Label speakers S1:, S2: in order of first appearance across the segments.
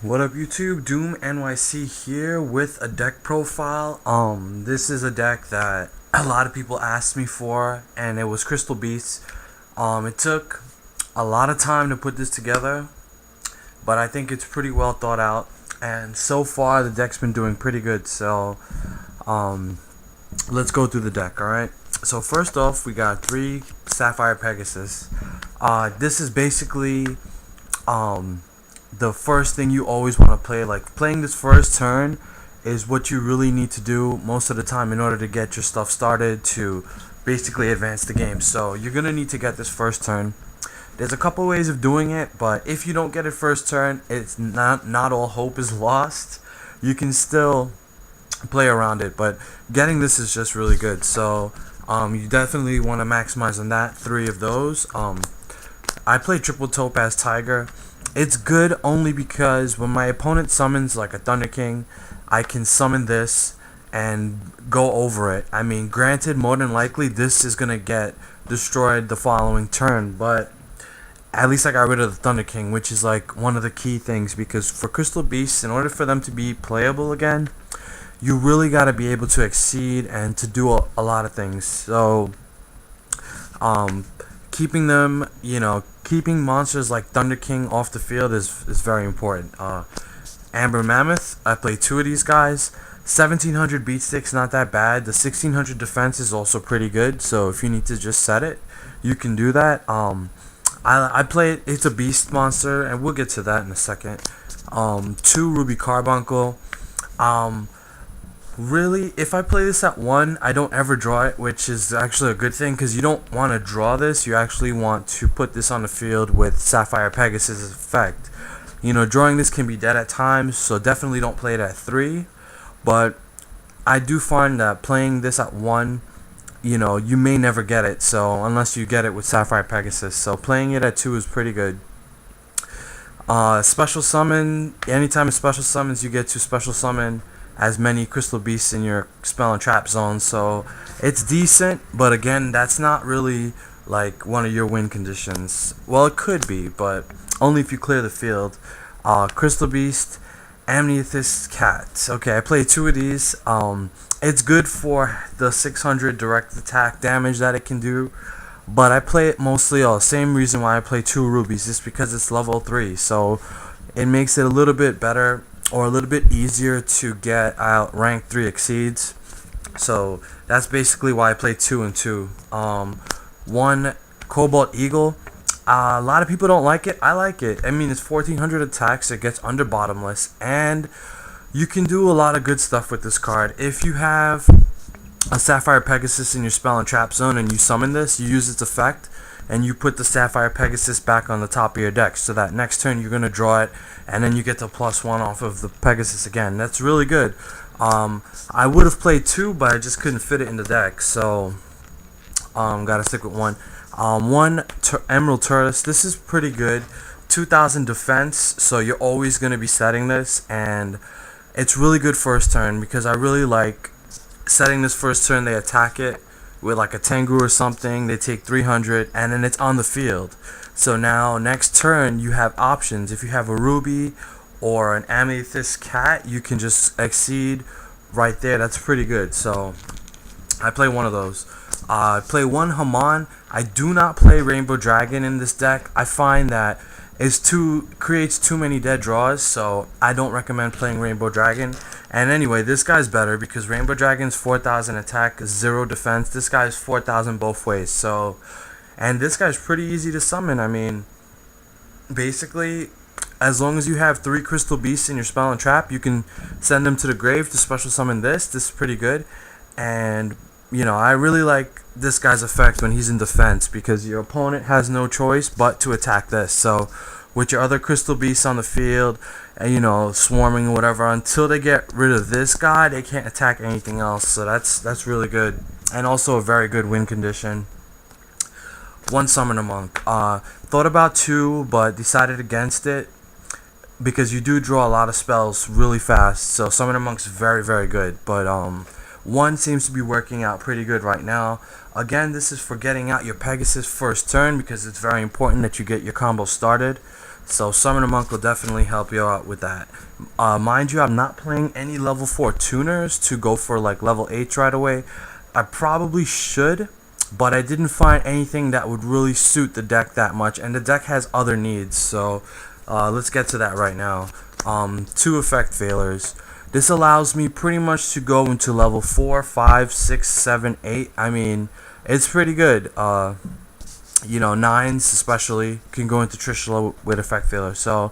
S1: What up YouTube, Doomnyc here with a deck profile. This is a deck that a lot of people asked me for, and it was Crystal Beasts. It took a lot of time to put this together, but I think it's pretty well thought out, and so far the deck's been doing pretty good. So let's go through the deck. Alright, so first off we got 3 Sapphire Pegasus. This is basically the first thing you always want to play. Like, playing this first turn is what you really need to do most of the time in order to get your stuff started to basically advance the game. So you're gonna need to get this first turn. There's a couple ways of doing it, but if you don't get it first turn, it's not all hope is lost. You can still play around it, but getting this is just really good. So you definitely want to maximize on that. 3 of those. I play triple Topaz Tiger. It's good only because when my opponent summons like a Thunder King, I can summon this and go over it. I mean, granted, more than likely this is gonna get destroyed the following turn, but at least I got rid of the Thunder King, which is like one of the key things, because for Crystal Beasts, in order for them to be playable again, you really got to be able to exceed and to do a lot of things. So keeping them, keeping monsters like Thunder King off the field is very important. Amber Mammoth, I play 2 of these guys. 1700 beat stick's not that bad. The 1600 defense is also pretty good, so if you need to just set it, you can do that. I play it, it's a beast monster, and we'll get to that in a second. 2 Ruby Carbuncle. Really, if I play this at 1, I don't ever draw it, which is actually a good thing, because you don't want to draw this. You actually want to put this on the field with Sapphire Pegasus' effect. Drawing this can be dead at times, so definitely don't play it at 3. But I do find that playing this at 1, you may never get it, so unless you get it with Sapphire Pegasus. So playing it at 2 is pretty good. Special summon, anytime it special summons, you get to special summon as many Crystal Beasts in your spell and trap zone, so it's decent, but again, that's not really like one of your win conditions. Well, it could be, but only if you clear the field. Crystal Beast, Amethyst Cat. Okay, I play 2 of these. It's good for the 600 direct attack damage that it can do, but I play it mostly the same reason why I play 2 rubies, just because it's level 3, so it makes it a little bit better, or a little bit easier to get out rank 3 exceeds. So that's basically why I play 2 and 2. 1 Cobalt Eagle. A lot of people don't like it. I like it. I mean, it's 1400 attacks. It gets under bottomless, and you can do a lot of good stuff with this card. If you have a Sapphire Pegasus in your spell and trap zone and you summon this, you use its effect, and you put the Sapphire Pegasus back on the top of your deck, so that next turn you're going to draw it, and then you get the +1 off of the Pegasus again. That's really good. I would have played 2, but I just couldn't fit it in the deck, so gotta stick with 1. 1 Emerald Turles. This is pretty good. 2000 defense, so you're always going to be setting this, and it's really good first turn, because I really like setting this first turn. They attack it with like a Tengu or something, they take 300, and then it's on the field. So now next turn you have options. If you have a Ruby or an Amethyst Cat, you can just exceed right there. That's pretty good. So I play 1 of those. I play 1 Haman. I do not play Rainbow Dragon in this deck. I find that creates too many dead draws, so I don't recommend playing Rainbow Dragon. And anyway, this guy's better, because Rainbow Dragon's 4000 attack, 0 defense. This guy's 4000 both ways. So, and this guy's pretty easy to summon. I mean, basically, as long as you have 3 Crystal Beasts in your spell and trap, you can send them to the grave to special summon this. This is pretty good. And I really like this guy's effect when he's in defense, because your opponent has no choice but to attack this. So with your other Crystal Beasts on the field, and swarming or whatever, until they get rid of this guy, they can't attack anything else. So that's really good, and also a very good win condition. 1 Summoner Monk. Thought about 2, but decided against it, because you do draw a lot of spells really fast. So Summoner Monk's very, very good, but 1 seems to be working out pretty good right now. Again, this is for getting out your Pegasus first turn, because it's very important that you get your combo started. So Summoner Monk will definitely help you out with that. Mind you, I'm not playing any level 4 tuners to go for like level 8 right away. I probably should, but I didn't find anything that would really suit the deck that much, and the deck has other needs, so let's get to that right now. 2 effect failures. This allows me pretty much to go into level 4, 5, 6, 7, 8. I mean, it's pretty good. You know, 9s especially can go into Trishula with effect failure, so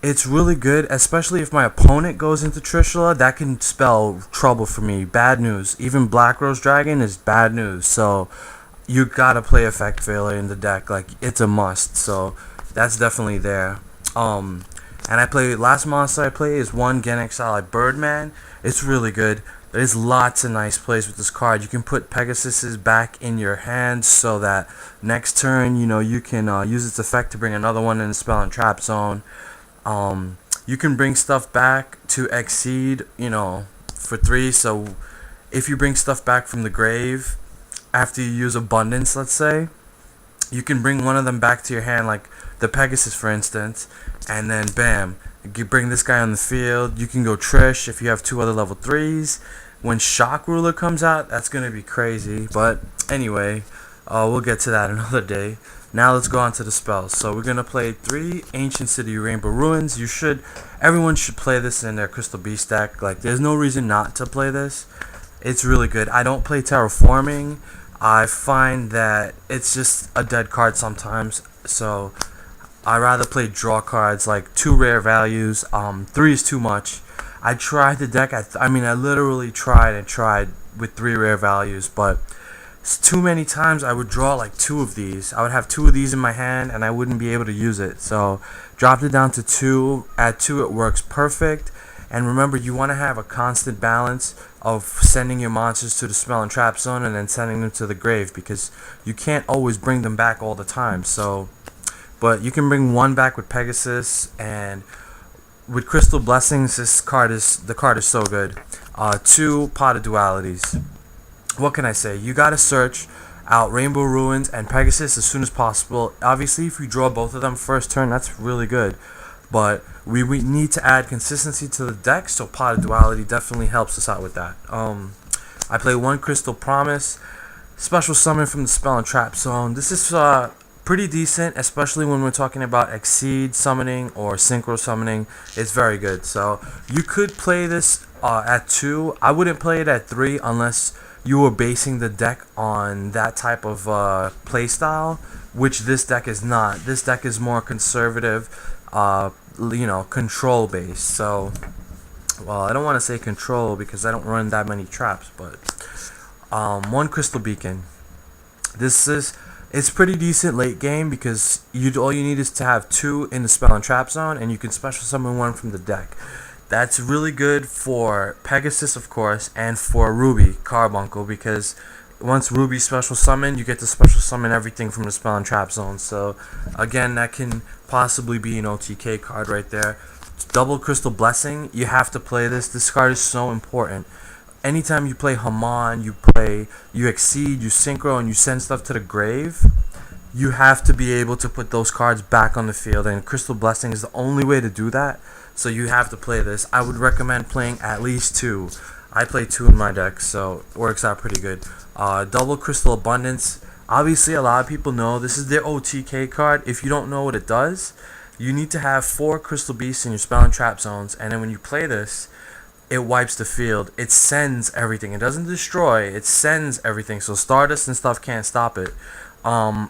S1: it's really good, especially if my opponent goes into Trishula. That can spell trouble for me. Bad news. Even Black Rose Dragon is bad news. So you gotta play effect failure in the deck. Like, it's a must. So that's definitely there. And I play, last monster I play is one Gen Exile Birdman. It's really good. There's lots of nice plays with this card. You can put Pegasus's back in your hand so that next turn, you know, you can use its effect to bring another one in the spell and trap zone. You can bring stuff back to exceed, you know, for 3. So if you bring stuff back from the grave after you use abundance, let's say, you can bring one of them back to your hand, like the Pegasus for instance, and then bam, you bring this guy on the field. You can go Trish if you have 2 other level 3s. When Shock Ruler comes out, that's gonna be crazy. But anyway, we'll get to that another day. Now let's go on to the spells. So we're gonna play 3 Ancient City Rainbow Ruins. Everyone should play this in their Crystal Beast deck. Like, there's no reason not to play this. It's really good. I don't play Terraforming. I find that it's just a dead card sometimes. So I rather play draw cards, like 2 rare values. 3 is too much. I tried the deck. I mean, I literally tried and tried with 3 rare values, but too many times I would draw like 2 of these. I would have 2 of these in my hand and I wouldn't be able to use it. So dropped it down to 2. At 2 it works perfect. And remember, you want to have a constant balance of sending your monsters to the spell and trap zone and then sending them to the grave, because you can't always bring them back all the time. So, but you can bring 1 back with Pegasus, and with Crystal Blessings, the card is so good. 2 Pot of Dualities. What can I say? You gotta search out Rainbow Ruins and Pegasus as soon as possible. Obviously, if you draw both of them first turn, that's really good. But we need to add consistency to the deck, so Pot of Duality definitely helps us out with that. I play 1 Crystal Promise, special summon from the spell and trap zone. This is pretty decent, especially when we're talking about Exceed summoning or Synchro summoning. It's very good. So you could play this at 2. I wouldn't play it at 3 unless you were basing the deck on that type of play style, which this deck is not. This deck is more conservative, you know, control based. So, well, I don't want to say control because I don't run that many traps, but 1 Crystal Beacon. It's pretty decent late game because all you need is to have 2 in the spell and trap zone, and you can special summon 1 from the deck. That's really good for Pegasus, of course, and for Ruby Carbuncle, because once Ruby special summon, you get to special summon everything from the spell and trap zone. So again, that can possibly be an OTK card right there. Double Crystal Blessing, you have to play this. This card is so important. Anytime you play Haman, you Exceed, you Synchro, and you send stuff to the grave, you have to be able to put those cards back on the field, and Crystal Blessing is the only way to do that. So you have to play this. I would recommend playing at least 2. I play 2 in my deck, so it works out pretty good. Double Crystal Abundance. Obviously, a lot of people know this is their OTK card. If you don't know what it does, you need to have 4 Crystal Beasts in your spell and trap zones, and then when you play this, it wipes the field. It sends everything. It doesn't destroy. It sends everything. So Stardust and stuff can't stop it.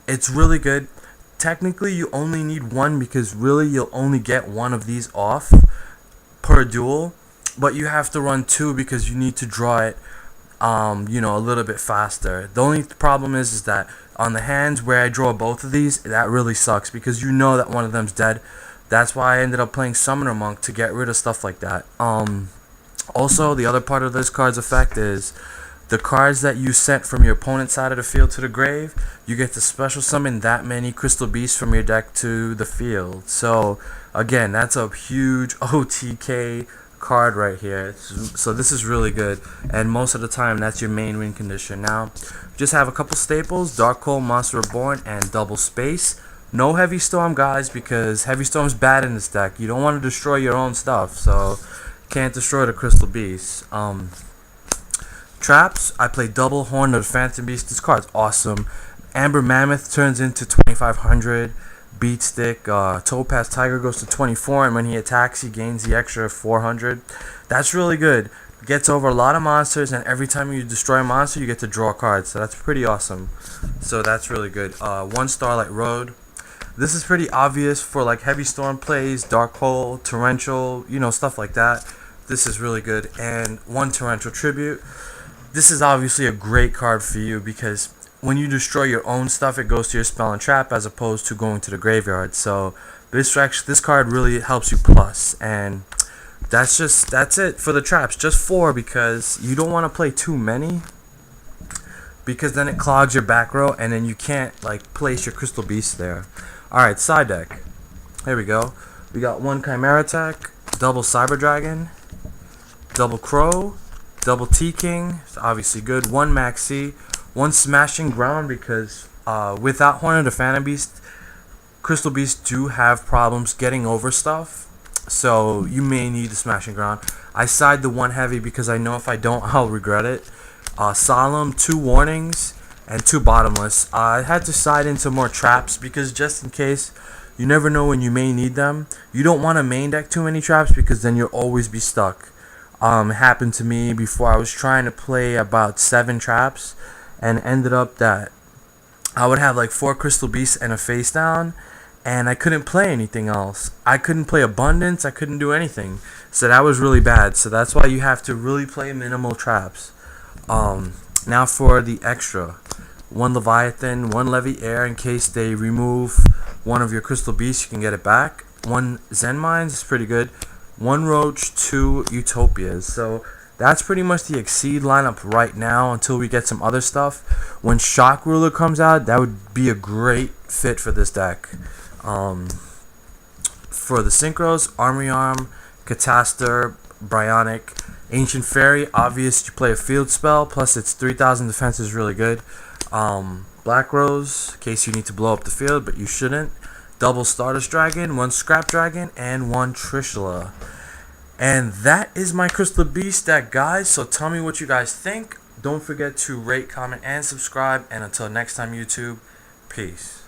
S1: It's really good. Technically, you only need 1 because really you'll only get 1 of these off per duel. But you have to run 2 because you need to draw it, you know, a little bit faster. The only problem is that on the hands where I draw both of these, that really sucks because you know that one of them's dead. That's why I ended up playing Summoner Monk to get rid of stuff like that. Also, the other part of this card's effect is the cards that you sent from your opponent's side of the field to the grave, you get to special summon that many Crystal Beasts from your deck to the field. So, again, that's a huge OTK card right here. So this is really good, and most of the time that's your main win condition. Now, just have a couple staples: Dark Cold, Monster Reborn, and Double Space. No Heavy Storm, guys, because Heavy Storm's bad in this deck. You don't want to destroy your own stuff, so can't destroy the Crystal Beast. Traps, I play double Horn of the Phantom Beast. This card's awesome. Amber Mammoth turns into 2500. Beat Stick, Topaz Tiger goes to 24, and when he attacks, he gains the extra 400. That's really good. Gets over a lot of monsters, and every time you destroy a monster, you get to draw cards. So that's pretty awesome. So that's really good. One Starlight Road. This is pretty obvious for like Heavy Storm plays, Dark Hole, Torrential, stuff like that. This is really good. And one Torrential Tribute. This is obviously a great card for you because when you destroy your own stuff, it goes to your spell and trap as opposed to going to the graveyard. So this card really helps you plus. And that's it for the traps. Just 4 because you don't want to play too many, because then it clogs your back row and then you can't like place your Crystal Beast there. Alright, side deck. Here we go. We got one Chimera Attack, double Cyber Dragon, double Crow, double T-King, it's obviously good, one Maxi, one Smashing Ground because without Horn of the Phantom Beast, Crystal Beasts do have problems getting over stuff. So you may need the Smashing Ground. I side the one heavy because I know if I don't, I'll regret it. Solemn, 2 warnings, and 2 bottomless. I had to side into more traps because just in case, you never know when you may need them. You don't want to main deck too many traps because then you'll always be stuck. It happened to me before. I was trying to play about 7 traps and ended up that I would have like 4 Crystal Beasts and a face down, and I couldn't play anything else. I couldn't play Abundance, I couldn't do anything. So that was really bad. So that's why you have to really play minimal traps. Now for the extra. 1 Leviathan, 1 Levy Air in case they remove one of your Crystal Beasts, you can get it back. 1 Zen Mines is pretty good. 1 Roach, 2 Utopias. So that's pretty much the Exceed lineup right now until we get some other stuff. When Shock Ruler comes out, that would be a great fit for this deck. For the Synchros, Armory Arm, Catastor, Bryonic, Ancient Fairy, obvious you play a field spell, plus its 3000 defense is really good. Black Rose, in case you need to blow up the field, but you shouldn't. Double Stardust Dragon, 1 Scrap Dragon, and 1 Trishula. And that is my Crystal Beast deck, guys. So tell me what you guys think. Don't forget to rate, comment, and subscribe. And until next time, YouTube, peace.